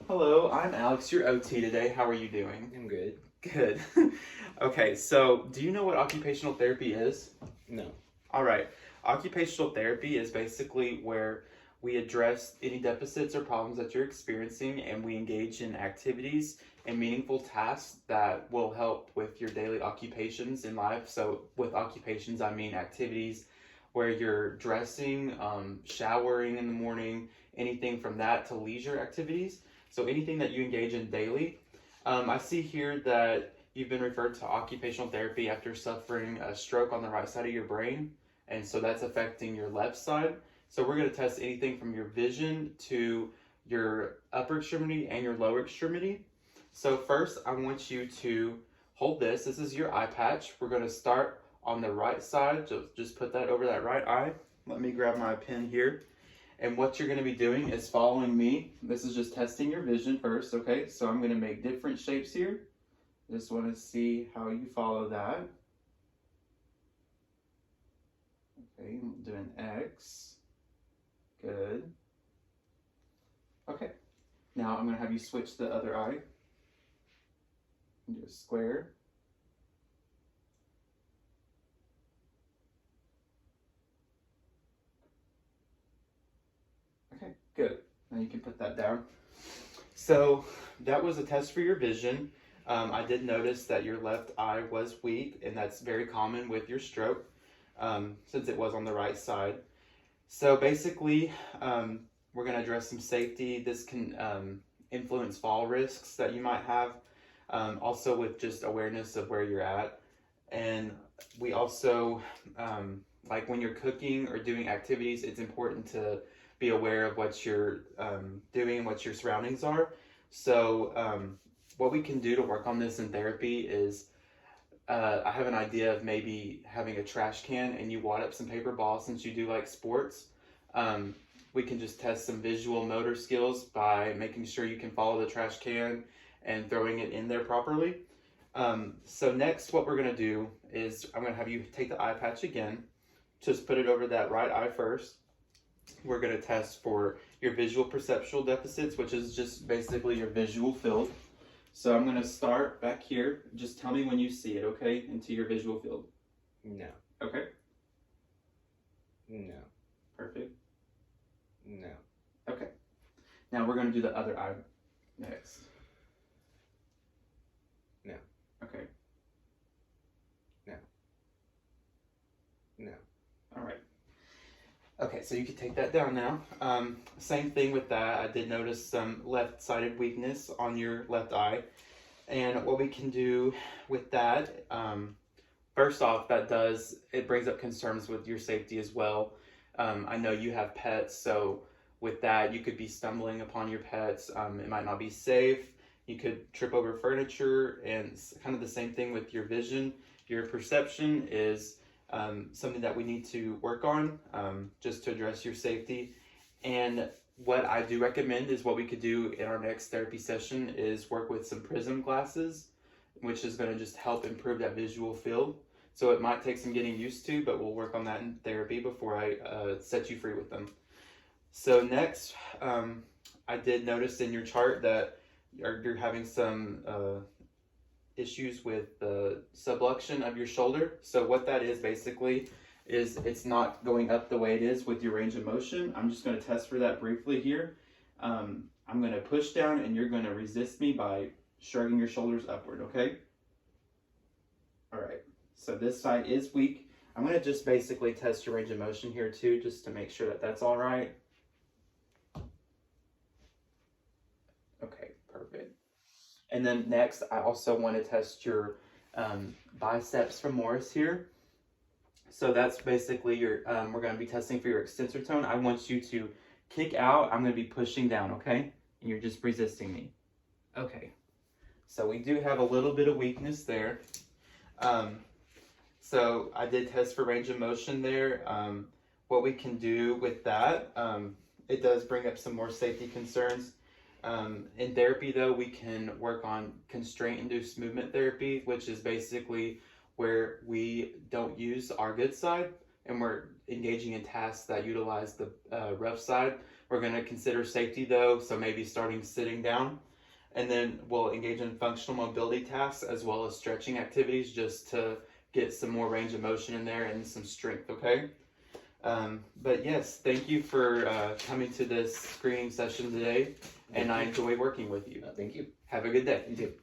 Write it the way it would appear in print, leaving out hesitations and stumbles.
Hello, I'm Alex, your OT today. How are you doing? I'm good. Good. Okay, so do you know what occupational therapy is? No. All right. Occupational therapy is basically where we address any deficits or problems that you're experiencing and we engage in activities and meaningful tasks that will help with your daily occupations in life. So, with occupations, I mean activities where you're dressing, showering in the morning, anything from that to leisure activities. So, anything that you engage in daily. I see here that you've been referred to occupational therapy after suffering a stroke on the right side of your brain, and so that's affecting your left side. So we're going to test anything from your vision to your upper extremity and your lower extremity. So first, I want you to hold this. This is your eye patch. We're going to start on the right side. Just put that over that right eye. Let me grab my pen here. And what you're going to be doing is following me. This is just testing your vision first, okay? So I'm going to make different shapes here. Just want to see how you follow that. Okay, I'm doing X. Good. Okay, now I'm going to have you switch the other eye. Do a square. Okay, good. Now you can put that down. So that was a test for your vision. I did notice that your left eye was weak, and that's very common with your stroke since it was on the right side. So basically, we're going to address some safety. This can influence fall risks that you might have, also with just awareness of where you're at. And we also, like when you're cooking or doing activities, it's important to be aware of what you're doing and what your surroundings are. So what we can do to work on this in therapy is I have an idea of maybe having a trash can and you wad up some paper balls since you do like sports. We can just test some visual motor skills by making sure you can follow the trash can and throwing it in there properly. So next what we're going to do is I'm going to have you take the eye patch again. Just put it over that right eye first. We're going to test for your visual perceptual deficits, which is just basically your visual field. So I'm going to start back here. Just tell me when you see it, okay? Into your visual field. No. Okay? No. Perfect. No. Okay. Now we're going to do the other eye next. No. Okay. No. No. All right. Okay, so you can take that down now. Same thing with that. I did notice some left-sided weakness on your left eye. And what we can do with that, first off, it brings up concerns with your safety as well. I know you have pets, so with that, you could be stumbling upon your pets. It might not be safe. You could trip over furniture, and it's kind of the same thing with your vision. Your perception is something that we need to work on just to address your safety. And what I do recommend is what we could do in our next therapy session is work with some prism glasses, which is going to just help improve that visual field. So it might take some getting used to, but we'll work on that in therapy before I set you free with them. So next, I did notice in your chart that you're having some issues with the subluxation of your shoulder. So what that is basically is it's not going up the way it is with your range of motion. I'm just going to test for that briefly here. I'm going to push down and you're going to resist me by shrugging your shoulders upward, okay? All right, so this side is weak. I'm going to just basically test your range of motion here too, just to make sure that that's all right. Okay, perfect. And then next, I also want to test your biceps femoris here. So that's basically your, we're going to be testing for your extensor tone. I want you to kick out. I'm going to be pushing down, okay? And you're just resisting me. Okay. So we do have a little bit of weakness there. So I did test for range of motion there. What we can do with that, it does bring up some more safety concerns. In therapy, though, we can work on constraint-induced movement therapy, which is basically where we don't use our good side and we're engaging in tasks that utilize the rough side. We're going to consider safety though, so maybe starting sitting down. And then we'll engage in functional mobility tasks as well as stretching activities just to get some more range of motion in there and some strength, okay? But yes, thank you for coming to this screening session today, and I enjoy working with you. Thank you. Have a good day. You too.